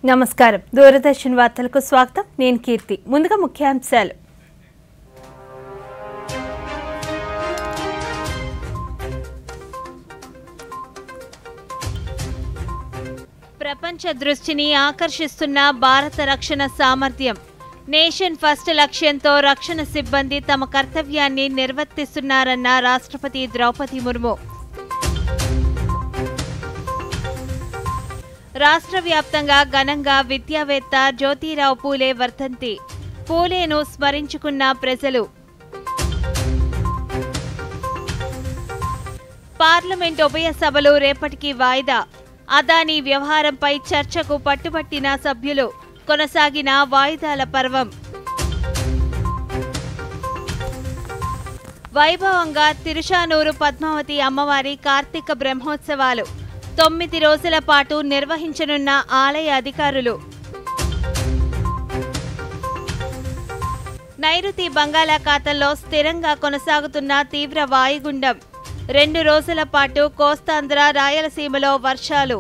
నమస్కారం దూరదర్శన్ వార్తలకు స్వాగతం నేను కీర్తి ముందుగా ముఖ్యాంశాలు ప్రపంచ దృష్టిని ఆకర్షిస్తున్న భారత రక్షణ సామర్థ్యం నేషన్ ఫస్ట్ లక్ష్యంతో రక్షణ సిబ్బంది తమ కర్తవ్యాన్ని నిర్వర్తిస్తున్నారన్న రాష్ట్రపతి ద్రౌపది ముర్ము రాష్ట్ర వ్యాప్తంగా ఘనంగా విద్యావేత్త జ్యోతిరావు పూలే వర్ధంతి పూలేను స్మరించుకున్న ప్రజలు పార్లమెంట్ ఉభయ సభలు రేపటికి వాయిదా అదానీ వ్యవహారంపై చర్చకు పట్టుబట్టిన సభ్యులు కొనసాగిన వాయిదాల పర్వం వైభవంగా తిరుచానూరు పద్మావతి అమ్మవారి కార్తీక బ్రహ్మోత్సవాలు 9 రోజుల పాటు నిర్వహించనున్న ఆలయ అధికారులు నైరుతి బంగాళాఖాతంలో స్థిరంగా కొనసాగుతున్న తీవ్ర వాయుగుండం 2 రోజుల పాటు కోస్తాంధ్ర రాయలసీమలో వర్షాలు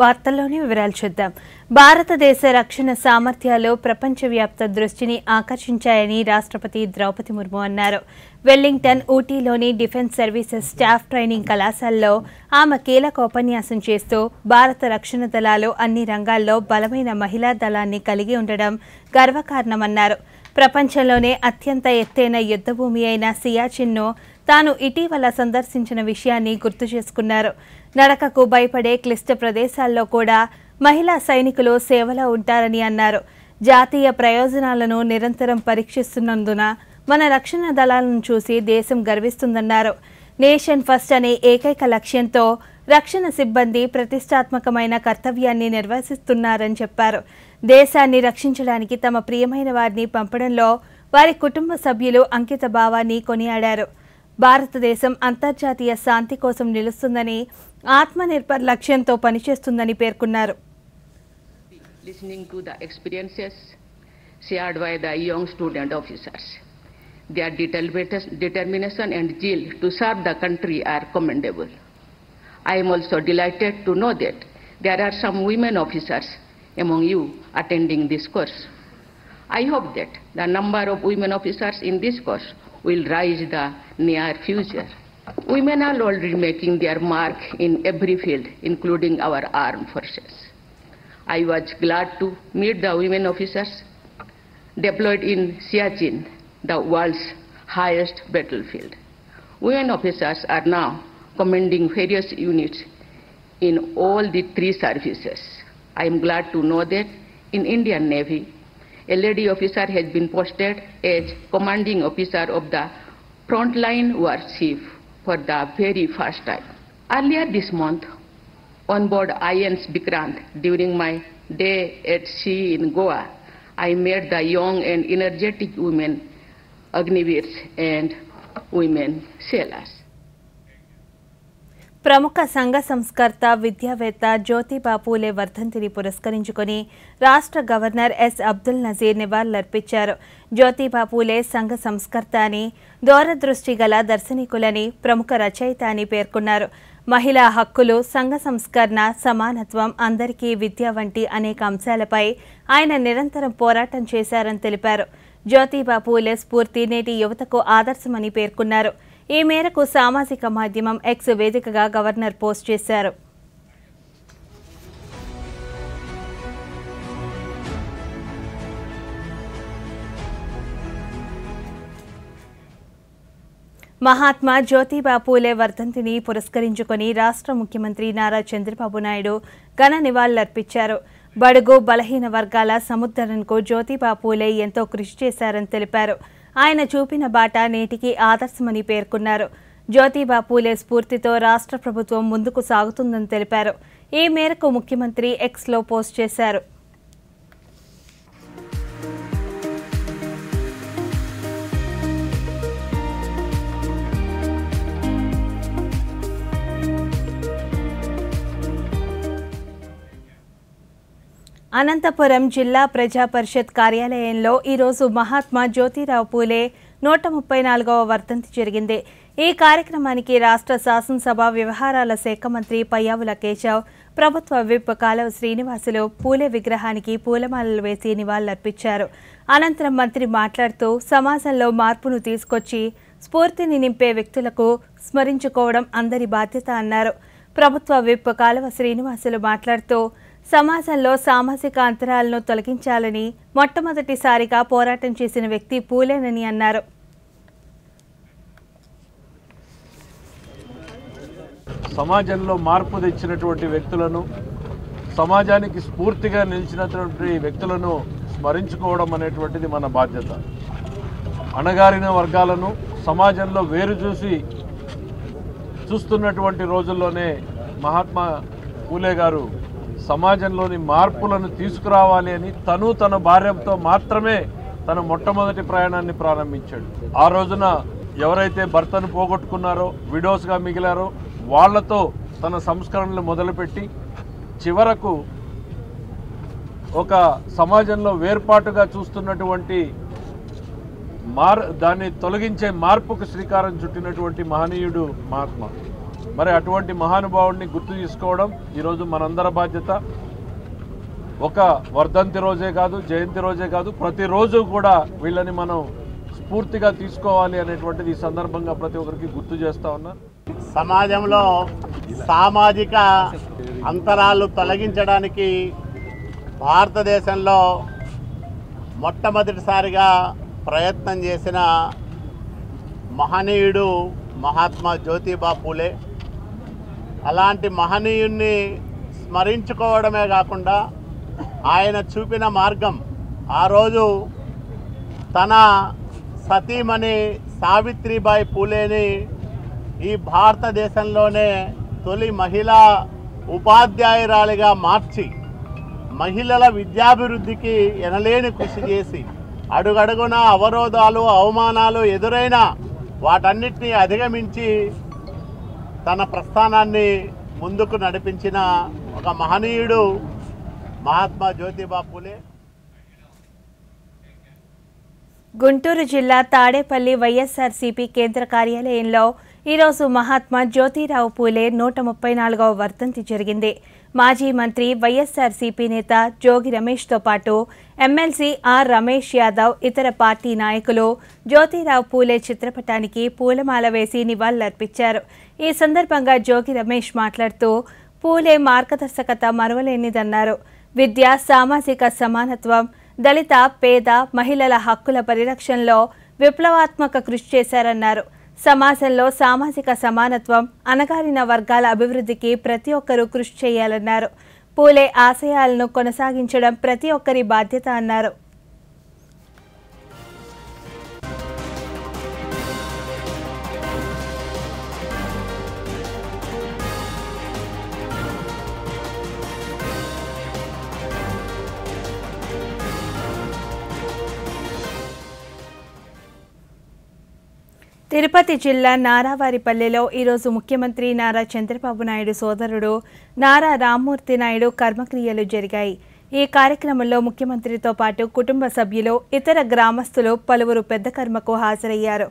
వార్తల్లోని వివరాలు చూద్దాం భారతదేశ రక్షణ సామర్థ్యాలు ప్రపంచవ్యాప్త దృష్టిని ఆకర్షించాయని రాష్ట్రపతి ద్రౌపది ముర్ము అన్నారు వెల్లింగ్టన్ ఊటీలోని డిఫెన్స్ సర్వీసెస్ స్టాఫ్ ట్రైనింగ్ కళాశాలలో ఆమె కీలక ఉపన్యాసం చేస్తూ భారత రక్షణ దళాలు అన్ని రంగాల్లో బలమైన మహిళా దళాన్ని కలిగి ఉండడం గర్వకారణమన్నారు ప్రపంచంలోనే అత్యంత ఎత్తైన యుద్ధభూమి అయిన సియాచిన్ను తాను ఇటీవల సందర్శించిన విషయాన్ని గుర్తు చేసుకున్నారు నడకకు భయపడే క్లిష్ట ప్రదేశాల్లో కూడా మహిళా సైనికులు సేవలో ఉంటారని అన్నారు జాతీయ ప్రయోజనాలను నిరంతరం పరీక్షిస్తున్నందున మన రక్షణ దళాలను చూసి దేశం గర్విస్తుందన్నారు నేషన్ ఫస్ట్ అనే ఏకైక లక్ష్యంతో రక్షణ సిబ్బంది ప్రతిష్టాత్మకమైన కర్తవ్యాన్ని నిర్వహిస్తున్నారని చెప్పారు దేశాన్ని రక్షించడానికి తమ ప్రియమైన వారిని పంపడంలో వారి కుటుంబ సభ్యులు అంకిత భావాన్ని కొనియాడారు భారతదేశం అంతర్జాతీయ శాంతి కోసం నిలుస్తుందని ఆత్మనిర్భర్ లక్ష్యంతో పనిచేస్తుందని పేర్కొన్నారు Listening to the experiences shared by the young student officers, their determination and zeal to serve the country are commendable. I am also delighted to know that there are some women officers among you attending this course. I hope that the number of women officers in this course will rise in the near future. Women are already making their mark in every field, including our armed forces. I was glad to meet the women officers deployed in Siachen, the world's highest battlefield. Women officers are now commanding various units in all the 3 services. I am glad to know that in Indian Navy, a lady officer has been posted as commanding officer of the frontline warship for the very first time. Earlier this month, on board INS Vikrant, during my day at sea in Goa, I met the young and energetic women Agniveers and women sailors. ప్రముఖ సంఘ సంస్కర్త విద్యావేత్త జ్యోతిబా పూలే వర్ధంతిని పురస్కరించుకుని రాష్ట్ర governor yes Abdul Nazir నివాళులర్పించారు జ్యోతిబా పూలే సంఘ సంస్కర్త అని దూరదృష్టి గల దర్శనికులని ప్రముఖ రచయిత అని పేర్కొన్నారు మహిళా హక్కులు సంఘ సంస్కరణ సమానత్వం అందరికీ విద్య వంటి అనేక అంశాలపై ఆయన నిరంతరం పోరాటం చేశారని తెలిపారు జ్యోతిబా పూలే స్ఫూర్తి నేటి యువతకు ఆదర్శమని పేర్కొన్నారు ఈ మేరకు సామాజిక మాధ్యమం ఎక్స్ వేదికగా గవర్నర్ పోస్ట్ చేశారు మహాత్మా జ్యోతిబా పూలే వర్ధంతిని పురస్కరించుకుని రాష్ట్ర ముఖ్యమంత్రి నారా చంద్రబాబు నాయుడు ఘన నివాళులర్పించారు బడుగు బలహీన వర్గాల సముద్ధరణకు జ్యోతిబా పూలే ఎంతో కృషి చేశారని తెలిపారు ఆయన చూపిన బాట నేటికి ఆదర్శమని పేర్కొన్నారు జ్యోతిబా పూలే స్ఫూర్తితో రాష్ట్ర ప్రభుత్వం ముందుకు సాగుతుందని తెలిపారు ఈ మేరకు ముఖ్యమంత్రి ఎక్స్లో పోస్ట్ చేశారు అనంతపురం జిల్లా ప్రజా పరిషత్ కార్యాలయంలో ఈరోజు మహాత్మా జ్యోతిరావు పూలే 134వ వర్ధంతి జరిగింది. ఈ కార్యక్రమానికి రాష్ట్ర శాసనసభ వ్యవహారాల శాఖ మంత్రి పయ్యావుల కేశవ్, ప్రభుత్వ విప్ కాలువ శ్రీనివాసులు పూలే విగ్రహానికి పూలమాలలు వేసి నివాళులర్పించారు. అనంతరం మంత్రి మాట్లాడుతూ సమాజంలో మార్పును తీసుకొచ్చి స్ఫూర్తిని నింపే వ్యక్తులకు స్మరించుకోవడం అందరి బాధ్యత అన్నారు. ప్రభుత్వ విప్ కాలువ శ్రీనివాసులు మాట్లాడుతూ సమాజంలో సామాజిక అంతరాలను తొలగించాలని మొట్టమొదటిసారిగా పోరాటం చేసిన వ్యక్తి పూలేనని అన్నారు. సమాజంలో మార్పు తెచ్చినటువంటి వ్యక్తులను, సమాజానికి స్ఫూర్తిగా నిలిచినటువంటి వ్యక్తులను స్మరించుకోవడం అనేటువంటిది మన బాధ్యత. అణగారిన వర్గాలను సమాజంలో వేరు చూస్తున్నటువంటి రోజుల్లోనే మహాత్మా పూలే గారు సమాజంలోని మార్పులను తీసుకురావాలి అని తన భార్యతో మాత్రమే తన మొట్టమొదటి ప్రయాణాన్ని ప్రారంభించాడు. ఆ రోజున ఎవరైతే భర్తను పోగొట్టుకున్నారో, విడోస్గా మిగిలారో వాళ్లతో తన సంస్కరణలు మొదలుపెట్టి చివరకు ఒక సమాజంలో వేర్పాటుగా చూస్తున్నటువంటి దాన్ని తొలగించే మార్పుకు శ్రీకారం చుట్టినటువంటి మహనీయుడు మహాత్మా. మరి అటువంటి మహానుభావుడిని గుర్తు తీసుకోవడం ఈరోజు మనందరి బాధ్యత. ఒక వర్ధంతి రోజే కాదు, జయంతి రోజే కాదు, ప్రతిరోజు కూడా వీళ్ళని మనం స్ఫూర్తిగా తీసుకోవాలి అనేటువంటిది ఈ సందర్భంగా ప్రతి ఒక్కరికి గుర్తు చేస్తా ఉన్నా. సమాజంలో సామాజిక అంతరాలు తొలగించడానికి భారతదేశంలో మొట్టమొదటిసారిగా ప్రయత్నం చేసిన మహనీయుడు మహాత్మా జ్యోతిబా పూలే. అలాంటి మహనీయుణ్ణి స్మరించుకోవడమే కాకుండా ఆయన చూపిన మార్గం, ఆ రోజు తన సతీమణి సావిత్రిబాయి పూలేని ఈ భారతదేశంలోనే తొలి మహిళా ఉపాధ్యాయురాలిగా మార్చి మహిళల విద్యాభివృద్ధికి ఎనలేని కృషి చేసి అడుగడుగున అవరోధాలు, అవమానాలు ఎదురైనా వాటన్నిటినీ అధిగమించి తన ప్రస్థానాన్ని ముందుకు నడిపించిన ఒక మహనీయుడు మహాత్మా జ్యోతిబా పూలే. గుంటూరు జిల్లా తాడేపల్లి వైఎస్ఆర్సీపీ కేంద్ర కార్యాలయంలో ఈరోజు మహాత్మా జ్యోతిరావు పూలే 134వ వర్ధంతి జరిగింది. మాజీ మంత్రి వైఎస్ఆర్సీపీ నేత జోగి రమేష్తో పాటు ఎమ్మెల్సీ ఆర్ రమేష్ యాదవ్, ఇతర పార్టీ నాయకులు జ్యోతిరావు పూలే చిత్రపటానికి పూలమాల వేసి నివాళులర్పించారు. ఈ సందర్భంగా జోగి రమేష్ మాట్లాడుతూ పూలే మార్గదర్శకత మరువలేనిదన్నారు. విద్య, సామాజిక సమానత్వం, దళిత, పేద, మహిళల హక్కుల పరిరక్షణలో విప్లవాత్మక కృషి చేశారన్నారు. సమాజంలో సామాజిక సమానత్వం, అణగారిన వర్గాల అభివృద్ధికి ప్రతి ఒక్కరూ కృషి చేయాలన్నారు. పూలే ఆశయాలను కొనసాగించడం ప్రతి ఒక్కరి బాధ్యత అన్నారు. తిరుపతి జిల్లా నారావారిపల్లెలో ఈరోజు ముఖ్యమంత్రి నారా చంద్రబాబు నాయుడు సోదరుడు నారా రామ్మూర్తి నాయుడు కర్మక్రియలు జరిగాయి. ఈ కార్యక్రమంలో ముఖ్యమంత్రితో పాటు కుటుంబ సభ్యులు, ఇతర గ్రామస్తులు పలువురు పెద్ద కర్మకు హాజరయ్యారు.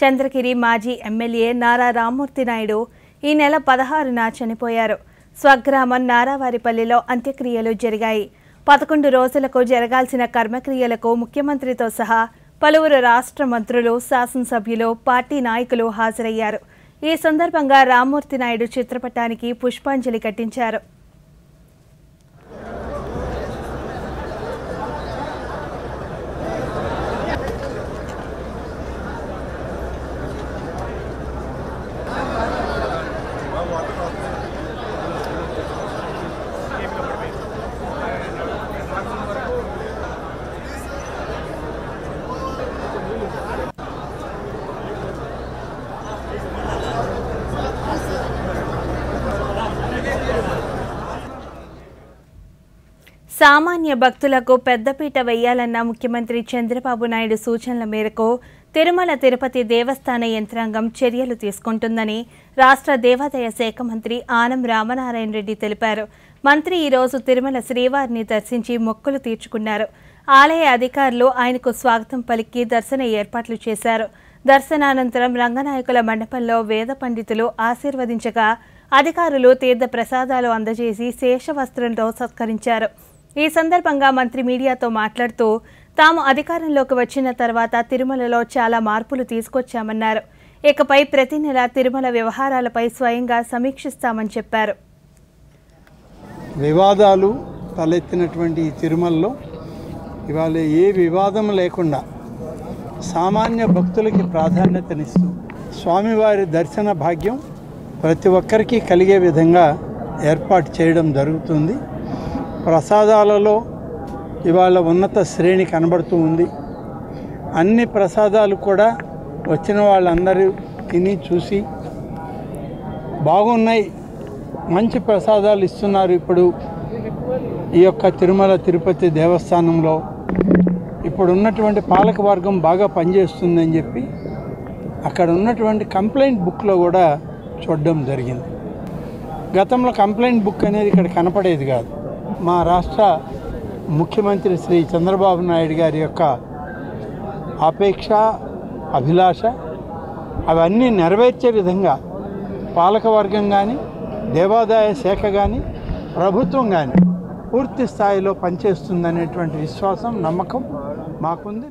చంద్రగిరి మాజీ ఎమ్మెల్యే నారా రామ్మూర్తి నాయుడు ఈ నెల 16న చనిపోయారు. స్వగ్రామం నారావారిపల్లెలో అంత్యక్రియలు జరిగాయి. 11 రోజులకు జరగాల్సిన కర్మక్రియలకు ముఖ్యమంత్రితో సహా పలువురు రాష్ట్ర మంత్రులు, శాసనసభ్యులు, పార్టీ నాయకులు హాజరయ్యారు. ఈ సందర్భంగా రామ్మూర్తి నాయుడు చిత్రపటానికి పుష్పాంజలి ఘటించారు. సామాన్య భక్తులకు పెద్దపీట వేయాలన్న ముఖ్యమంత్రి చంద్రబాబు నాయుడు సూచనల మేరకు తిరుమల తిరుపతి దేవస్థాన యంత్రాంగం చర్యలు తీసుకుంటుందని రాష్ట్ర దేవాదాయ శాఖ మంత్రి ఆనం రామనారాయణ రెడ్డి తెలిపారు. మంత్రి ఈరోజు తిరుమల శ్రీవారిని దర్శించి మొక్కులు తీర్చుకున్నారు. ఆలయ అధికారులు ఆయనకు స్వాగతం పలికి దర్శన ఏర్పాట్లు చేశారు. దర్శనానంతరం రంగనాయకుల మండపంలో వేద పండితులు ఆశీర్వదించగా అధికారులు తీర్థ ప్రసాదాలు అందజేసి శేషవస్త్రంతో సత్కరించారు. ఈ సందర్భంగా మంత్రి మీడియాతో మాట్లాడుతూ తాము అధికారంలోకి వచ్చిన తర్వాత తిరుమలలో చాలా మార్పులు తీసుకొచ్చామన్నారు. ఇకపై ప్రతి నెల తిరుమల వ్యవహారాలపై స్వయంగా సమీక్షిస్తామని చెప్పారు. వివాదాలు తలెత్తినటువంటి ఈ తిరుమలలో ఇవాళ ఏ వివాదం లేకుండా సామాన్య భక్తులకి ప్రాధాన్యతనిస్తూ స్వామివారి దర్శన భాగ్యం ప్రతి ఒక్కరికి కలిగే విధంగా ఏర్పాటు చేయడం జరుగుతుంది. ప్రసాదాలలో ఇవాళ ఉన్నత శ్రేణి కనబడుతూ ఉంది. అన్ని ప్రసాదాలు కూడా వచ్చిన వాళ్ళందరూ తిని చూసి బాగున్నాయి, మంచి ప్రసాదాలు ఇస్తున్నారు. ఇప్పుడు ఈ యొక్క తిరుమల తిరుపతి దేవస్థానంలో ఇప్పుడు ఉన్నటువంటి పాలకవర్గం బాగా పనిచేస్తుందని చెప్పి అక్కడ ఉన్నటువంటి కంప్లైంట్ బుక్లో కూడా చూడడం జరిగింది. గతంలో కంప్లైంట్ బుక్ అనేది ఇక్కడ కనపడేది కాదు. మా రాష్ట్ర ముఖ్యమంత్రి శ్రీ చంద్రబాబు నాయుడు గారి యొక్క అపేక్ష, అభిలాష అవన్నీ నెరవేర్చే విధంగా పాలకవర్గం కానీ, దేవాదాయ శాఖ కానీ, ప్రభుత్వం కానీ పూర్తి స్థాయిలో పనిచేస్తుందనేటువంటి విశ్వాసం, నమ్మకం మాకుంది.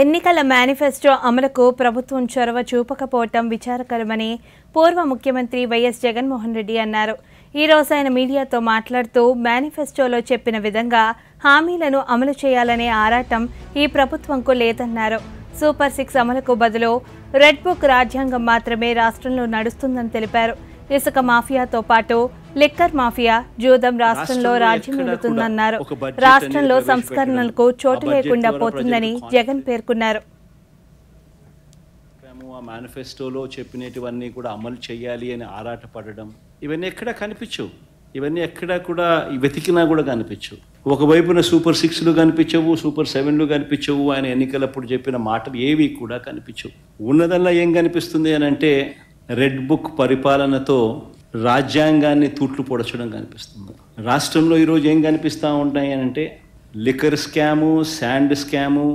ఎన్నికల మేనిఫెస్టో అమలుకు ప్రభుత్వం చొరవ చూపకపోవటం విచారకరమని పూర్వ ముఖ్యమంత్రి వైఎస్ జగన్మోహన్ రెడ్డి అన్నారు. ఈ రోజు ఆయన మీడియాతో మాట్లాడుతూ మేనిఫెస్టోలో చెప్పిన విధంగా హామీలను అమలు చేయాలనే ఆరాటం ఈ ప్రభుత్వంకు లేదన్నారు. సూపర్ 6 అమలుకు బదులు రెడ్ బుక్ రాజ్యాంగం మాత్రమే రాష్ట్రంలో నడుస్తుందని తెలిపారు. ఇసుక మాఫియాతో పాటు లిక్కర్ మాఫియా, జూదం రాష్ట్రంలో రాజ్యమేలుతుందన్నారు. రాష్ట్రంలో సంస్కరణలకు చోటు లేకుండా పోతుందని జగన్ పేర్కొన్నారు. మేనిఫెస్టోలో చెప్పినటువన్నీ కూడా అమలు చేయాలి అని ఆరాటపడడం ఇవన్నీ ఎక్కడా కనిపించవు. ఇవన్నీ ఎక్కడా కూడా వెతికినా కూడా కనిపించవు. ఒకవైపున సూపర్ 6లు కనిపించవు, సూపర్ 7లు కనిపించవు. ఆయన ఎన్నికలప్పుడు చెప్పిన మాటలు ఏవి కూడా కనిపించవు. ఉన్నదల్లా ఏం కనిపిస్తుంది అని అంటే రెడ్ బుక్ పరిపాలనతో రాజ్యాంగాన్ని తూట్లు పొడచడం కనిపిస్తుంది. రాష్ట్రంలో ఈరోజు ఏం కనిపిస్తూ ఉంటాయి అని అంటే లిక్కర్ స్కాము, శాండ్ స్కాము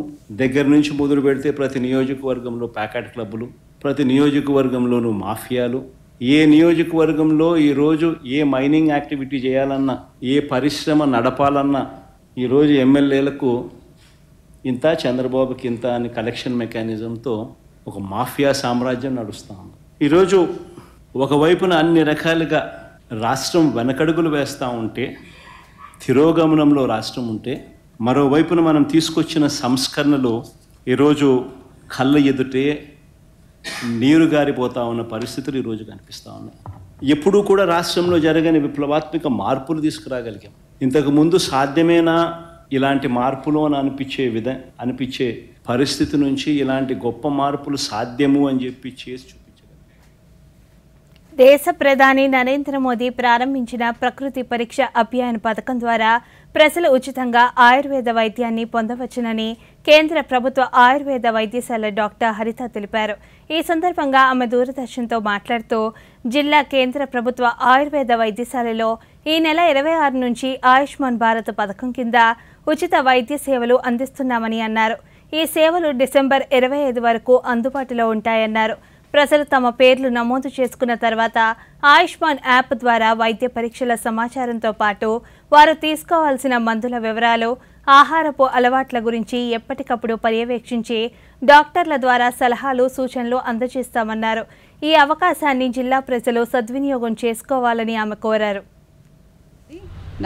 దగ్గర నుంచి మొదలు పెడితే ప్రతి నియోజకవర్గంలో ప్యాకెట్ క్లబ్బులు, ప్రతి నియోజకవర్గంలోనూ మాఫియాలు. ఏ నియోజకవర్గంలో ఈరోజు ఏ మైనింగ్ యాక్టివిటీ చేయాలన్నా, ఏ పరిశ్రమ నడపాలన్నా ఈరోజు ఎమ్మెల్యేలకు ఇంత, చంద్రబాబుకి ఇంత అని కలెక్షన్ మెకానిజంతో ఒక మాఫియా సామ్రాజ్యం నడుస్తూ ఉంది. ఈరోజు ఒకవైపున అన్ని రకాలుగా రాష్ట్రం వెనకడుగులు వేస్తూ ఉంటే, తిరోగమనంలో రాష్ట్రం ఉంటే, మరోవైపున మనం తీసుకొచ్చిన సంస్కరణలు ఈరోజు కళ్ళ ఎదుటే నీరు గారిపోతూ ఉన్న పరిస్థితులు ఈరోజు కనిపిస్తూ ఉన్నాయి. ఎప్పుడూ కూడా రాష్ట్రంలో జరగని విప్లవాత్మక మార్పులు తీసుకురాగలిగాం. ఇంతకుముందు సాధ్యమేనా ఇలాంటి మార్పులు అని అనిపించే పరిస్థితి నుంచి ఇలాంటి గొప్ప మార్పులు సాధ్యము అని చెప్పి చేసి చూపించగలిగాం. దేశ ప్రధాని నరేంద్ర మోదీ ప్రారంభించిన ప్రకృతి పరీక్ష అభియాన్ పథకం ద్వారా ప్రజలు ఉచితంగా ఆయుర్వేద వైద్యాన్ని పొందవచ్చునని కేంద్ర ప్రభుత్వ ఆయుర్వేద వైద్యశాల డాక్టర్ హరిత తెలిపారు. ఈ సందర్భంగా ఆమె దూరదర్శన్తో మాట్లాడుతూ జిల్లా కేంద్ర ప్రభుత్వ ఆయుర్వేద వైద్యశాలలో ఈ నెల 26 నుంచి ఆయుష్మాన్ భారత్ పథకం కింద ఉచిత వైద్య సేవలు అందిస్తున్నామని అన్నారు. ఈ సేవలు డిసెంబర్ 25 వరకు అందుబాటులో ఉంటాయన్నారు. ప్రజలు తమ పేర్లు నమోదు చేసుకున్న తర్వాత ఆయుష్మాన్ యాప్ ద్వారా వైద్య పరీక్షల సమాచారంతో పాటు వారు తీసుకోవాల్సిన మందుల వివరాలు, ఆహారపు అలవాట్ల గురించి ఎప్పటికప్పుడు పర్యవేక్షించి డాక్టర్ల ద్వారా సలహాలు, సూచనలు అందజేస్తామన్నారు. ఈ అవకాశాన్ని జిల్లా ప్రజలు సద్వినియోగం చేసుకోవాలని ఆమె కోరారు.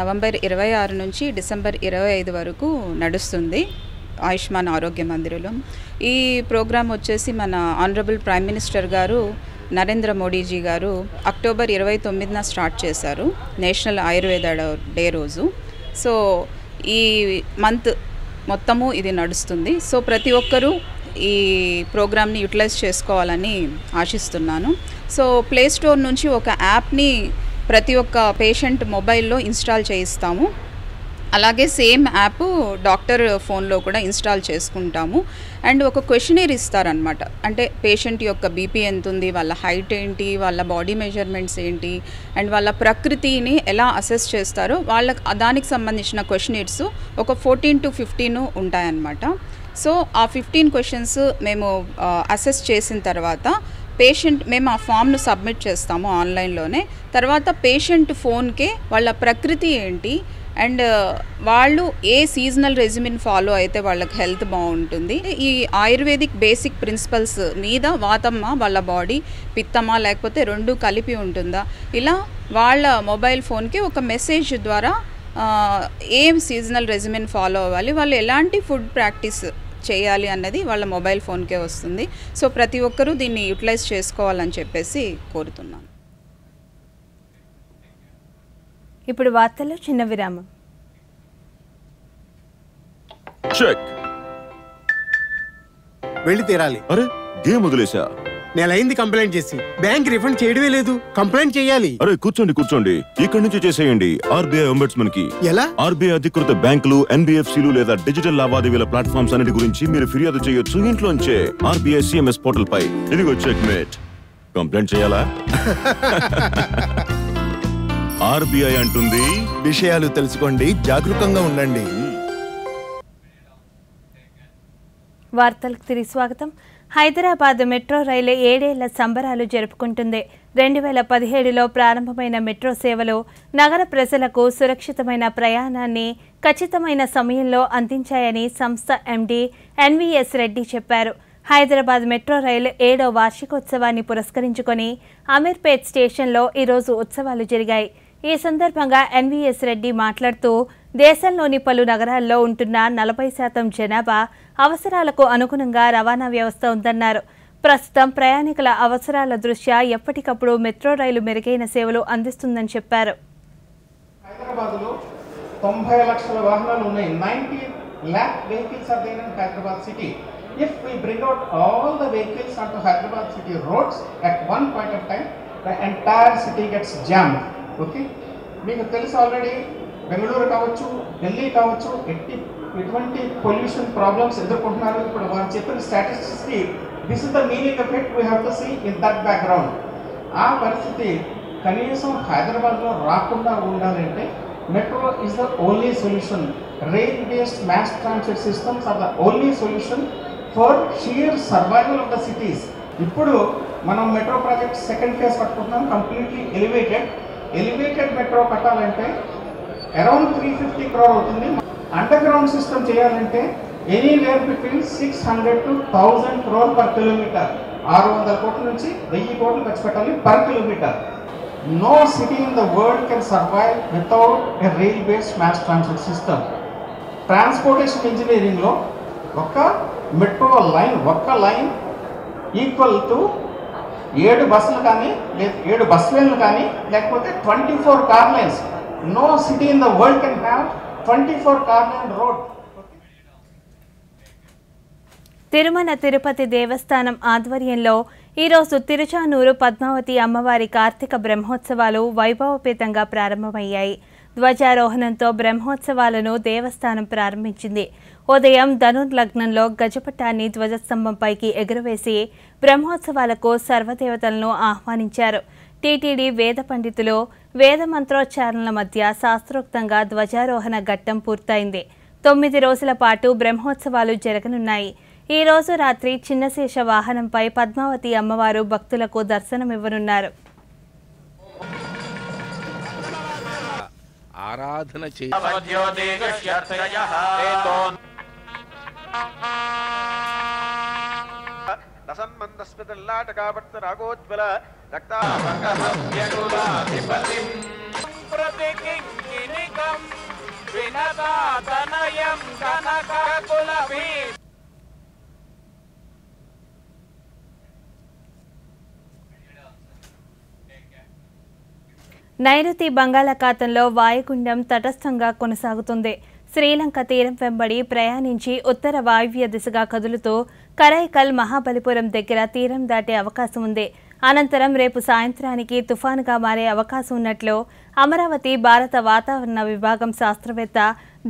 నవంబర్ 26 నుంచి డిసెంబర్ 25 వరకు నడుస్తుంది ఆయుష్మాన్ ఆరోగ్య మందిరంలో. ఈ ప్రోగ్రాం వచ్చేసి మన ఆనరబుల్ ప్రైమ్ మినిస్టర్ గారు నరేంద్ర మోడీజీ గారు అక్టోబర్ 29న స్టార్ట్ చేశారు, నేషనల్ ఆయుర్వేద డే రోజు. సో ఈ మంత్ మొత్తము ఇది నడుస్తుంది. సో ప్రతి ఒక్కరూ ఈ ప్రోగ్రామ్ని యూటిలైజ్ చేసుకోవాలని ఆశిస్తున్నాను. సో ప్లే స్టోర్ నుంచి ఒక యాప్ని ప్రతి ఒక్క పేషెంట్ మొబైల్లో ఇన్స్టాల్ చేయిస్తాము. అలాగే సేమ్ యాప్ డాక్టర్ ఫోన్లో కూడా ఇన్స్టాల్ చేసుకుంటాము. అండ్ ఒక క్వశ్చనీర్ ఇస్తారనమాట. అంటే పేషెంట్ యొక్క బీపీ ఎంత ఉంది, వాళ్ళ హైట్ ఏంటి, వాళ్ళ బాడీ మెజర్మెంట్స్ ఏంటి, అండ్ వాళ్ళ ప్రకృతిని ఎలా అసెస్ చేస్తారో దానికి సంబంధించిన క్వశ్చనీర్స్ ఒక 14 to 15 ఉంటాయన్నమాట. సో ఆ 15 క్వశ్చన్స్ మేము అసెస్ చేసిన తర్వాత మేము ఆ ఫామ్ను సబ్మిట్ చేస్తాము ఆన్లైన్లోనే. తర్వాత పేషెంట్ ఫోన్కే వాళ్ళ ప్రకృతి ఏంటి అండ్ వాళ్ళు ఏ సీజనల్ రెజిమిన్ ఫాలో అయితే వాళ్ళకి హెల్త్ బాగుంటుంది, ఈ ఆయుర్వేదిక్ బేసిక్ ప్రిన్సిపల్స్ మీద వాతమ్మా వాళ్ళ బాడీ, పిత్తమా లేకపోతే రెండు కలిపి ఉంటుందా, ఇలా వాళ్ళ మొబైల్ ఫోన్కి ఒక మెసేజ్ ద్వారా ఏం సీజనల్ రెజిమిన్ ఫాలో అవ్వాలి, వాళ్ళు ఎలాంటి ఫుడ్ ప్రాక్టీస్ చేయాలి అన్నది వాళ్ళ మొబైల్ ఫోన్కే వస్తుంది. సో ప్రతి ఒక్కరూ దీన్ని యూటిలైజ్ చేసుకోవాలని చెప్పేసి కోరుతున్నాను. ఇప్పుడు వార్తల్లో చిన్న విరామం. చెక్. వెళ్ళి తీరాలి. అరే గేమ్ వదిలేసా. నెలైంది కంప్లైంట్ చేసి, బ్యాంక్ రిఫండ్ చేయడమే లేదు. కంప్లైంట్ చేయాలి. అరే కూర్చోండి, ఇక్కడి నుంచి చేసేయండి ఆర్బీఐ ఒంబడ్స్మన్ కి. ఎలా? ఆర్బీఐ అధికృత బ్యాంకులు, ఎన్బిఎఫ్సిలు లేదా డిజిటల్ లావాదేవీల ప్లాట్ఫామ్స్ అన్నిటి గురించి మీరు ఫిర్యాదు చేయొచ్చు ఇంట్లోంచే ఆర్బీఐ సిఎంఎస్ పోర్టల్ పై. ఇదిగో చెక్ మేట్. కంప్లైంట్ చేయాలా? ఆర్బీఐ అంటుంది విషయాలు తెలుసుకోండి, జాగరూకంగా ఉండండి. వార్తలకు తిరిగి స్వాగతం. హైదరాబాద్ మెట్రో రైలు 7 ఏళ్ల సంబరాలు జరుపుకుంటుంది. 2017లో ప్రారంభమైన మెట్రో సేవలు నగర ప్రజలకు సురక్షితమైన ప్రయాణాన్ని ఖచ్చితమైన సమయంలో అందించాయని సంస్థ ఎండీ ఎన్వీఎస్ రెడ్డి చెప్పారు. హైదరాబాద్ మెట్రో రైలు 7వ వార్షికోత్సవాన్ని పురస్కరించుకొని అమీర్పేట్ స్టేషన్లో ఈరోజు ఉత్సవాలు జరిగాయి. ఈ సందర్భంగా ఎన్వీఎస్ రెడ్డి మాట్లాడుతూ దేశంలోని పలు నగరాల్లో ఉంటున్న 40% జనాభా అవసరాలకు అనుగుణంగా రవాణా వ్యవస్థ ఉందన్నారు. ప్రస్తుతం ప్రయాణికుల అవసరాల దృష్ట్యా ఎప్పటికప్పుడు మెట్రో రైలు మెరుగైన సేవలు అందిస్తుందని చెప్పారు. హైదరాబాద్లో 90 లక్షల వాహనాలు ఉన్నాయి. 90 lakh vehicles are there in Hyderabad city. If we bring out all the vehicles onto Hyderabad city roads at one point of time, the entire city gets jammed. Okay? మీకు తెలుసు ఆల్రెడీ బెంగళూరు కావచ్చు, ఢిల్లీ కావచ్చు, ఎటువంటి పొల్యూషన్ ప్రాబ్లమ్స్ ఎదుర్కొంటున్నారు. ఇప్పుడు వారు చెప్పిన స్టాటిస్టిక్స్కి this is the meaning of it we have to see in that background. ఆ పరిస్థితి కనీసం హైదరాబాద్లో రాకుండా ఉండాలంటే metro is the only solution. Rail based mass transit systems are the only solution for sheer survival of the cities. ఇప్పుడు మనం metro project second phase పట్టుకుంటున్నాం, completely elevated metro కట్టాలంటే అరౌండ్ 350 crore అవుతుంది. అండర్ గ్రౌండ్ సిస్టమ్ చేయాలంటే anywhere between 600 to 1000 crore per kilometer. 600 కోట్ల నుంచి 1000 కోట్లు ఖర్చు పెట్టాలి per kilometre. No city in the world can survive without a rail based mass transit system. Transportation ఇంజనీరింగ్లో ఒక మెట్రో లైన్, ఒక్క లైన్ ఈక్వల్ టు 7 బస్సులు కానీ, 7 బస్ లైన్లు కానీ, లేకపోతే 24 car lines. No city in the world can have 24 car lane road. Tirumala Tirupati దేవస్థానం ఆధ్వర్యంలో ఈరోజు తిరుచానూరు పద్మావతి అమ్మవారి కార్తీక బ్రహ్మోత్సవాలు వైభవపేతంగా ప్రారంభమయ్యాయి. ధ్వజారోహణంతో బ్రహ్మోత్సవాలను దేవస్థానం ప్రారంభించింది. ఉదయం ధనుర్లగ్నంలో గజపట్టాన్ని ధ్వజస్తంభంపైకి ఎగురవేసి బ్రహ్మోత్సవాలకు సర్వదేవతలను ఆహ్వానించారు. టీటీడీ వేద పండితులు వేద మంత్రోచ్చారణల మధ్య శాస్త్రోక్తంగా ధ్వజారోహణ ఘట్టం పూర్తయింది. 9 రోజుల పాటు బ్రహ్మోత్సవాలు జరగనున్నాయి. ఈ రోజు రాత్రి చిన్నశేష వాహనంపై పద్మావతి అమ్మవారు భక్తులకు దర్శనమివ్వనున్నారు. ఆరాధన రాగోజ్వల నైరుతి బంగాళాఖాతంలో వాయుగుండం తటస్థంగా కొనసాగుతుంది. శ్రీలంక తీరం వెంబడి ప్రయాణించి ఉత్తర వాయువ్య దిశగా కదులుతూ కరైకల్ మహాబలిపురం దగ్గర తీరం దాటే అవకాశం ఉంది. అనంతరం రేపు సాయంత్రానికి తుఫానుగా మారే అవకాశం ఉన్నట్లు అమరావతి భారత వాతావరణ విభాగం శాస్త్రవేత్త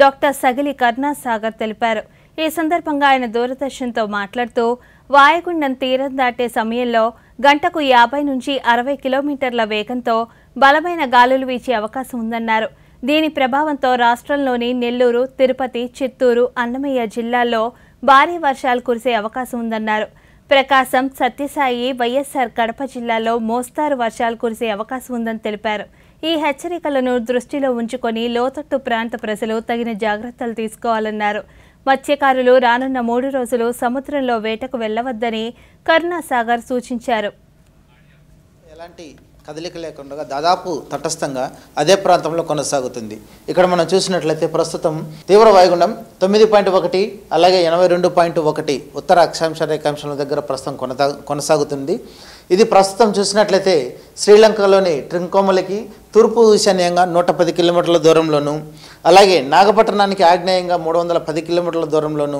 డాక్టర్ సగిలి కరుణాసాగర్ తెలిపారు. ఈ సందర్భంగా ఆయన దూరదర్శన్తో మాట్లాడుతూ వాయుగుండం తీరం దాటే సమయంలో గంటకు 50 నుంచి 60 కిలోమీటర్ల వేగంతో బలమైన గాలులు వీచే అవకాశం ఉందన్నారు. దీని ప్రభావంతో రాష్ట్రంలోని నెల్లూరు, తిరుపతి, చిత్తూరు, అన్నమయ్య జిల్లాల్లో భారీ వర్షాలు కురిసే అవకాశం ఉందన్నారు. ప్రకాశం, సత్యసాయి, వైఎస్ఆర్ కడప జిల్లాలో మోస్తారు వర్షాలు కురిసే అవకాశం ఉందని తెలిపారు. ఈ హెచ్చరికలను దృష్టిలో ఉంచుకొని లోతట్టు ప్రాంత ప్రజలు తగిన జాగ్రత్తలు తీసుకోవాలన్నారు. మత్స్యకారులు రానున్న 3 రోజులు సముద్రంలో వేటకు వెళ్లవద్దని కరుణాసాగర్ సూచించారు. ఎలాంటి కదలిక లేకుండా దాదాపు తటస్థంగా అదే ప్రాంతంలో కొనసాగుతుంది. ఇక్కడ మనం చూసినట్లయితే ప్రస్తుతం తీవ్ర వాయుగుండం 9.1 అలాగే 82.1 ఉత్తర అక్షాంశ రేఖాంశాల దగ్గర ప్రస్తుతం కొనసాగుతుంది. ఇది ప్రస్తుతం చూసినట్లయితే శ్రీలంకలోని ట్రింకోమలికి తూర్పు ఈశాన్యంగా 110 కిలోమీటర్ల దూరంలోను, అలాగే నాగపట్టణానికి ఆగ్నేయంగా 310 కిలోమీటర్ల దూరంలోను,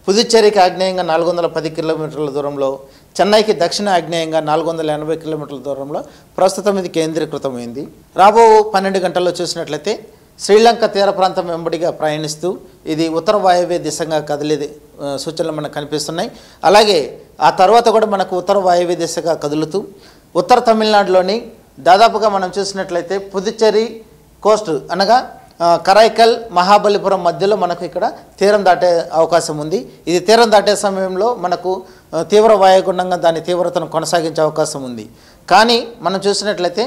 పుదుచ్చేరికి ఆగ్నేయంగా 410 కిలోమీటర్ల దూరంలో, చెన్నైకి దక్షిణ ఆగ్నేయంగా 480 కిలోమీటర్ల దూరంలో ప్రస్తుతం ఇది కేంద్రీకృతమైంది. రాబో 12 గంటల్లో చూసినట్లయితే శ్రీలంక తీర ప్రాంతం వెంబడిగా ప్రయాణిస్తూ ఇది ఉత్తర వాయువ్య దిశగా కదిలే సూచనలు మనకు కనిపిస్తున్నాయి. అలాగే ఆ తర్వాత కూడా మనకు ఉత్తర వాయువ్య దిశగా కదులుతూ ఉత్తర తమిళనాడులోని దాదాపుగా మనం చూసినట్లయితే పుదుచ్చేరి కోస్ట్ అనగా కరైకల్, మహాబలిపురం మధ్యలో మనకు ఇక్కడ తీరం దాటే అవకాశం ఉంది. ఇది తీరం దాటే సమయంలో మనకు తీవ్ర వాయుగుండంగా దాని తీవ్రతను కొనసాగించే అవకాశం ఉంది. కానీ మనం చూసినట్లయితే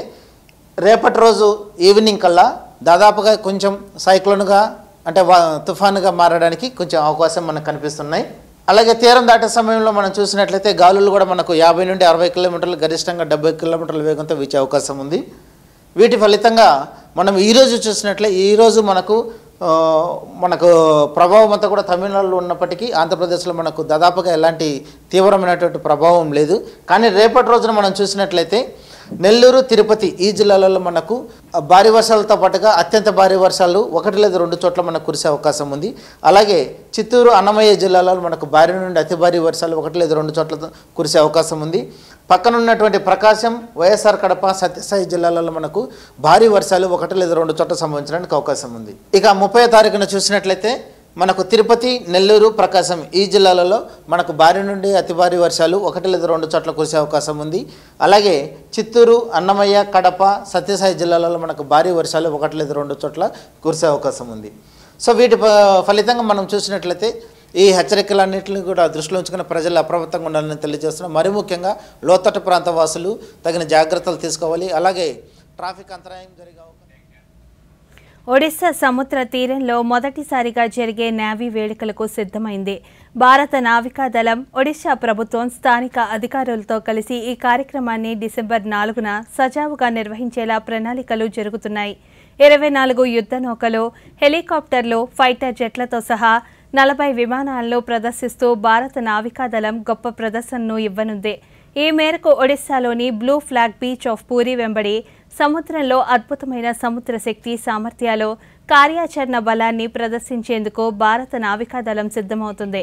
రేపటి రోజు ఈవినింగ్ కల్లా దాదాపుగా కొంచెం సైక్లోన్గా అంటే తుఫానుగా మారడానికి కొంచెం అవకాశం మనకు కనిపిస్తున్నాయి. అలాగే తీరం దాటే సమయంలో మనం చూసినట్లయితే గాలులు కూడా మనకు 50 నుండి 60 కిలోమీటర్లు, గరిష్టంగా 70 కిలోమీటర్ల వేగంతో వీచే అవకాశం ఉంది. వీటి ఫలితంగా మనం ఈరోజు చూసినట్లే ఈరోజు మనకు ప్రభావం అంతా కూడా తమిళనాడులో ఉన్నప్పటికీ ఆంధ్రప్రదేశ్లో మనకు దాదాపుగా ఎలాంటి తీవ్రమైనటువంటి ప్రభావం లేదు. కానీ రేపటి రోజున మనం చూసినట్లయితే నెల్లూరు, తిరుపతి ఈ జిల్లాలలో మనకు భారీ వర్షాలతో పాటుగా అత్యంత భారీ వర్షాలు 1 లేదా 2 చోట్ల మనకు కురిసే అవకాశం ఉంది. అలాగే చిత్తూరు, అన్నమయ్య జిల్లాలలో మనకు భారీ నుండి అతి భారీ వర్షాలు 1 లేదా 2 చోట్ల కురిసే అవకాశం ఉంది. పక్కనున్నటువంటి ప్రకాశం, వైఎస్ఆర్ కడప, సత్యసాయి జిల్లాలలో మనకు భారీ వర్షాలు 1 లేదా 2 చోట్ల సంభవించడానికి అవకాశం ఉంది. ఇక 30వ తారీఖున చూసినట్లయితే మనకు తిరుపతి, నెల్లూరు, ప్రకాశం ఈ జిల్లాలలో మనకు భారీ నుండి అతి భారీ వర్షాలు 1 లేదా 2 చోట్ల కురిసే అవకాశం ఉంది. అలాగే చిత్తూరు, అన్నమయ్య, కడప, సత్యసాయి జిల్లాలలో మనకు భారీ వర్షాలు 1 లేదా 2 చోట్ల కురిసే అవకాశం ఉంది. సో వీటి ఫలితంగా మనం చూసినట్లయితే ఈ హెచ్చరికలన్నింటినీ కూడా దృష్టిలో ఉంచుకుని ప్రజలు అప్రమత్తంగా ఉండాలని తెలియజేస్తున్నాం. మరి ముఖ్యంగా లోతట్టు ప్రాంత వాసులు తగిన జాగ్రత్తలు తీసుకోవాలి. అలాగే ట్రాఫిక్ అంతరాయం జరిగే ఒడిశా సముద్ర తీరంలో మొదటిసారిగా జరిగే నేవీ వేడుకలకు సిద్ధమైంది. భారత నావికాదళం, ఒడిశా ప్రభుత్వం స్థానిక అధికారులతో కలిసి ఈ కార్యక్రమాన్ని డిసెంబర్ 4న సజావుగా నిర్వహించేలా ప్రణాళికలు జరుగుతున్నాయి. 24 యుద్ధ నౌకలు, హెలికాప్టర్లు, ఫైటర్ జెట్లతో సహా 40 విమానాలను ప్రదర్శిస్తూ భారత నావికాదళం గొప్ప ప్రదర్శనను ఇవ్వనుంది. ఈ మేరకు ఒడిశాలోని blue flag beach of puri వెంబడి సముద్రంలో అద్భుతమైన సముద్ర శక్తి సామర్థ్యాలు, కార్యాచరణ బలాన్ని ప్రదర్శించేందుకు భారత నావికాదళం సిద్ధమవుతుంది.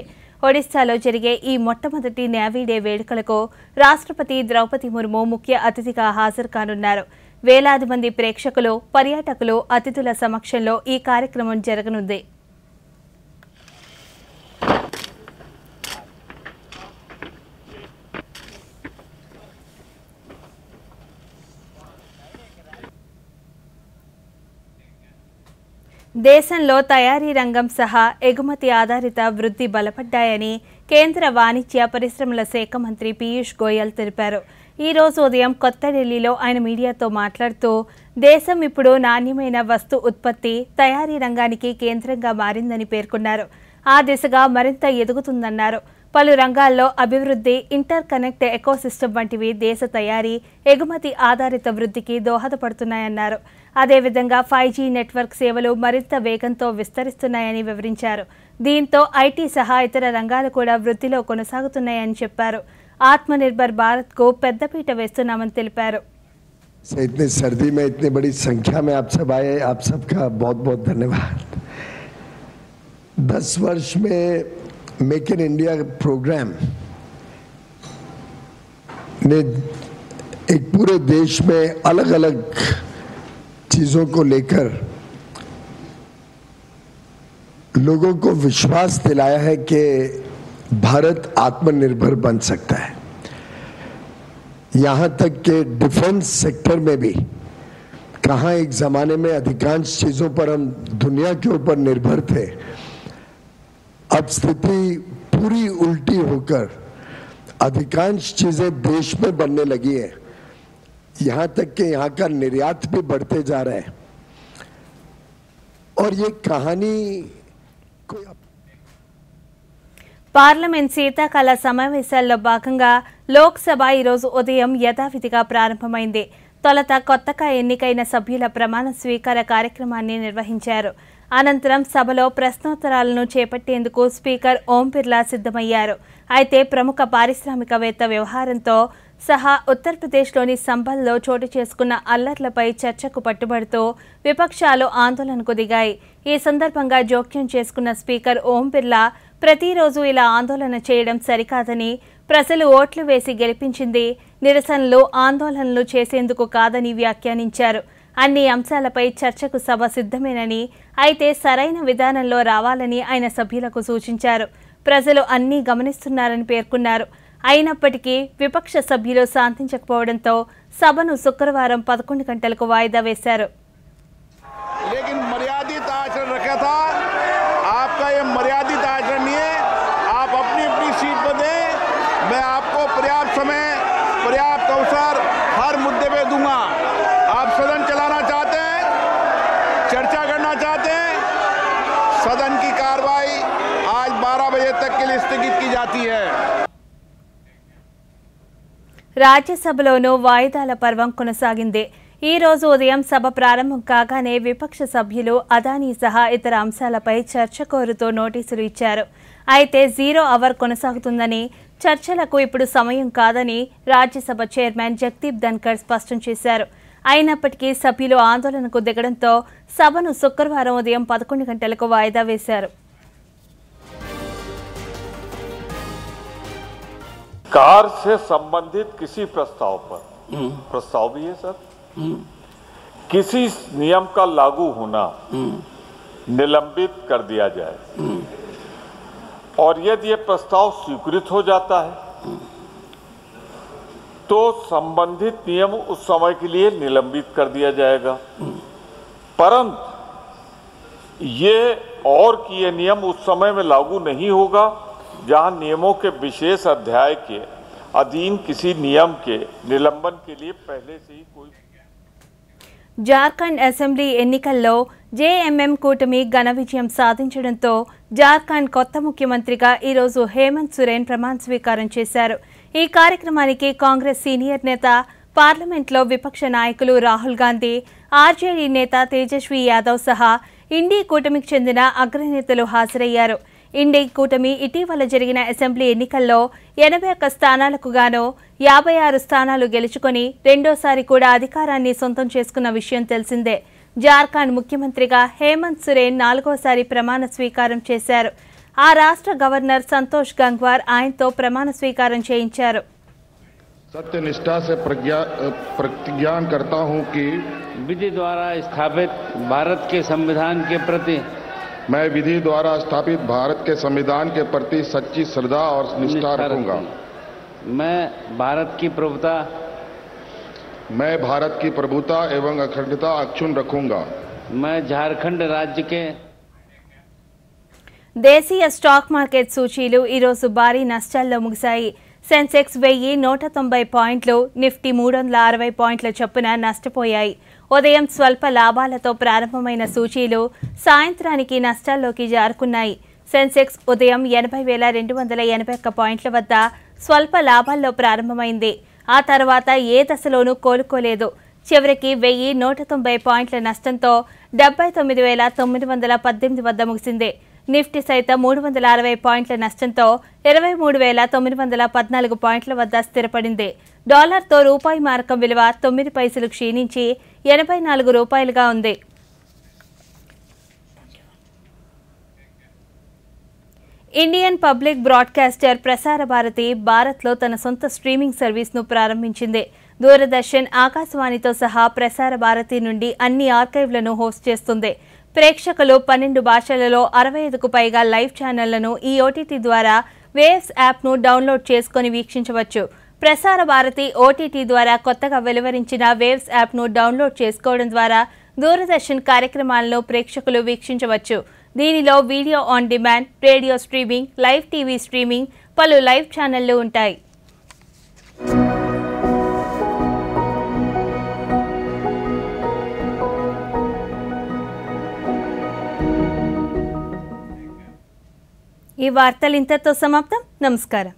ఒడిశాలో జరిగే ఈ మొట్టమొదటి నేవీ డే వేడుకలకు రాష్ట్రపతి ద్రౌపది ముర్ము ముఖ్య అతిథిగా హాజరు కానున్నారు. వేలాది మంది ప్రేక్షకులు, పర్యాటకులు, అతిథుల సమక్షంలో ఈ కార్యక్రమం జరగనుంది. దేశంలో తయారీ రంగం సహా ఎగుమతి ఆధారిత వృద్ధి బలపడ్డాయని కేంద్ర వాణిజ్య పరిశ్రమల శాఖ మంత్రి పీయూష్ గోయల్ తెలిపారు. ఈ రోజు ఉదయం కొత్త ఢిల్లీలో ఆయన మీడియాతో మాట్లాడుతూ దేశం ఇప్పుడు నాణ్యమైన వస్తు ఉత్పత్తి, తయారీ రంగానికి కేంద్రంగా మారిందని పేర్కొన్నారు. ఆ దిశగా మరింత ఎదుగుతుందన్నారు. పలు రంగాల్లో అభివృద్ధి, ఇంటర్ కనెక్ట్ ఎకోసిస్టమ్ వంటివి దేశ తయారీ, ఎగుమతి ఆధారిత వృద్ధికి దోహదపడుతున్నాయన్నారు. అదేవిధంగా 5G నెట్వర్క్ సేవలు మరింత వేగంతో విస్తరిస్తున్నాయని వివరించారు. దీంతో ఐటీ సహా ఇతర రంగాలు కూడా వృద్ధిలో కొనసాగుతున్నాయని చెప్పారు. ఆత్మనిర్భర్ భారత్కు పెద్దపీట వేస్తున్నామని తెలిపారు. इतनी सर्दी में इतनी बड़ी संख्या में आप सब आए, आप सबका बहुत बहुत धन्यवाद। 10 वर्ष में मेक इन इंडिया प्रोग्राम ने एक पूरे देश में अलग अलग चीजों को लेकर लोगों को विश्वास दिलाया है कि भारत आत्मनिर्भर बन सकता है। यहाँ तक कि डिफेंस सेक्टर में भी कहाँ एक जमाने में अधिकांश चीजों पर हम दुनिया के ऊपर निर्भर थे, अब स्थिति पूरी उल्टी होकर अधिकांश चीजें देश में बनने लगी हैं, यहाँ तक कि यहाँ का निर्यात भी बढ़ते जा रहा है। और ये कहानी कोई పార్లమెంట్ శీతాకాల సమావేశాల్లో భాగంగా లోక్సభ ఈరోజు ఉదయం యథావిధిగా ప్రారంభమైంది. తొలుత కొత్తగా ఎన్నికైన సభ్యుల ప్రమాణ స్వీకార కార్యక్రమాన్ని నిర్వహించారు. అనంతరం సభలో ప్రశ్నోత్తరాలను చేపట్టేందుకు స్పీకర్ ఓం బిర్లా సిద్ధమయ్యారు. అయితే ప్రముఖ పారిశ్రామికవేత్త వ్యవహారంతో సహా ఉత్తరప్రదేశ్లోని సంభల్లో చోటు చేసుకున్న అల్లర్లపై చర్చకు పట్టుబడుతూ విపక్షాలు ఆందోళనకు దిగాయి. ఈ సందర్భంగా జోక్యం చేసుకున్న స్పీకర్ ఓం బిర్లా ప్రతిరోజు ఇలా ఆందోళన చేయడం సరికాదని, ప్రజలు ఓట్లు వేసి గెలిపించింది నిరసనలు ఆందోళనలు చేసేందుకు కాదని వ్యాఖ్యానించారు. అన్ని అంశాలపై చర్చకు సభ సిద్ధమేనని, అయితే సరైన విధానంలో రావాలని ఆయన సభ్యులకు సూచించారు. ప్రజలు అన్నీ గమనిస్తున్నారని పేర్కొన్నారు. అయినప్పటికీ విపక్ష సభ్యులు శాంతించకపోవడంతో సభను శుక్రవారం 11 గంటలకు వాయిదా వేశారు. लेकिन मर्यादित आचरण रखा था, आपका ये मर्यादित आचरण नहीं है। आप अपनी अपनी सीट पर दें, मैं आपको पर्याप्त समय पर्याप्त अवसर हर मुद्दे पे दूंगा। आप सदन चलाना चाहते हैं, चर्चा करना चाहते हैं, सदन की कार्रवाई आज 12 बजे तक के लिए स्थगित की जाती है। రాజ్యసభలోనూ వాయిదాల పర్వం కొనసాగింది. ఈ రోజు ఉదయం సభ ప్రారంభం కాగానే విపక్ష సభ్యులు అదానీ సహా ఇతర అంశాలపై చర్చ కోరుతూ నోటీసులు ఇచ్చారు. అయితే 0 అవర్ కొనసాగుతుందని, చర్చలకు ఇప్పుడు సమయం కాదని రాజ్యసభ చైర్మన్ జగదీప్ ధన్కర్ స్పష్టం చేశారు. అయినప్పటికీ సభ్యులు ఆందోళనకు దిగడంతో సభను శుక్రవారం ఉదయం 11 గంటలకు వాయిదా వేశారు. कार से संबंधित किसी प्रस्ताव पर, प्रस्ताव भी है सर, किसी नियम का लागू होना निलंबित कर दिया जाए और यदि ये प्रस्ताव स्वीकृत हो जाता है तो संबंधित नियम उस समय के लिए निलंबित कर दिया जाएगा, परंतु ये और कि ये नियम उस समय में लागू नहीं होगा जहां नियमों के विशेष अध्याय के अधीन किसी नियम के निलंबन के लिए पहले से ही कोई జార్ఖండ్ అసెంబ్లీ ఎన్నికల్లో జేఎంఎం కూటమి ఘన విజయం సాధించడంతో జార్ఖండ్ కొత్త ముఖ్యమంత్రిగా ఈరోజు హేమంత్ సోరెన్ ప్రమాణ స్వీకారం చేశారు. ఈ కార్యక్రమానికి కాంగ్రెస్ సీనియర్ నేత, పార్లమెంట్లో విపక్ష నాయకులు రాహుల్ గాంధీ, ఆర్జేడీ నేత తేజస్వి యాదవ్ సహా ఇండీ కూటమికి చెందిన అగ్రనేతలు హాజరయ్యారు. ఇండీ కూటమి ఇటీవల జరిగిన అసెంబ్లీ ఎన్నికల్లో 81 స్థానాలకు గాను 56 స్థానాలు గెలుచుకొని రెండోసారి కూడా అధికారాన్ని సొంతం చేసుకున్న విషయం తెలిసిందే. జార్ఖండ్ ముఖ్యమంత్రిగా హేమంత్ సోరెన్ 4వసారి ప్రమాణ స్వీకారం చేశారు. ఆ రాష్ట్ర గవర్నర్ సంతోష్ గంగ్వార్ ఆయనతో ప్రమాణ స్వీకారం చేయించారు. सत्यनिष्ठा से प्रतिज्ञान करता हूं कि विधि द्वारा स्थापित भारत के संविधान के प्रति मैं विधि द्वारा स्थापित भारत के संविधान के प्रति सच्ची श्रद्धा और निष्ठा रखूंगा। मैं भारत की प्रभुता एवं अखंडता अक्षुण्ण रखूंगा। मैं झारखंड राज्य के దేశీయ స్టాక్ మార్కెట్ సూచీలు ఈరోజు భారీ నష్టాల్లో ముగిశాయి. సెన్సెక్స్ 1190 పాయింట్లు, నిఫ్టీ 360 పాయింట్ల చొప్పున నష్టపోయాయి. ఉదయం స్వల్ప లాభాలతో ప్రారంభమైన సూచీలు సాయంత్రానికి నష్టాల్లోకి జారుకున్నాయి. సెన్సెక్స్ ఉదయం 80,281 పాయింట్ల వద్ద స్వల్ప లాభాల్లో ప్రారంభమైంది. ఆ తర్వాత ఏ దశలోనూ కోలుకోలేదు. చివరికి 1190 పాయింట్ల నష్టంతో 79,918 వద్ద ముగిసింది. నిఫ్టీ సైతం 360 పాయింట్ల నష్టంతో 23,914 పాయింట్ల వద్ద స్థిరపడింది. డాలర్తో రూపాయి మారకం విలువ 9 పైసలు క్షీణించి 84 రూపాయలుగా ఉంది. Indian public broadcaster Prasar Bharati భారత్లో తన సొంత స్ట్రీమింగ్ సర్వీస్ను ప్రారంభించింది. దూరదర్శన్, ఆకాశవాణితో సహా ప్రసార భారతి నుండి అన్ని ఆర్కైవ్లను హోస్ట్ చేస్తుంది. ప్రేక్షకులు 12 భాషలలో 65కు పైగా లైవ్ ఛానళ్లను ఈ ఓటీటీ ద్వారా వేవ్స్ యాప్ను డౌన్లోడ్ చేసుకుని వీక్షించవచ్చు. ప్రసార భారతి ఓటీటీ ద్వారా కొత్తగా వెలువరించిన వేవ్స్ యాప్ను డౌన్లోడ్ చేసుకోవడం ద్వారా దూరదర్శన్ కార్యక్రమాలను ప్రేక్షకులు వీక్షించవచ్చు. దీనిలో video on demand, radio streaming, live TV streaming, పలు లైవ్ ఛానళ్లు ఉంటాయి. ఈ వార్తలు ఇంతతో సమాప్తం. నమస్కారం.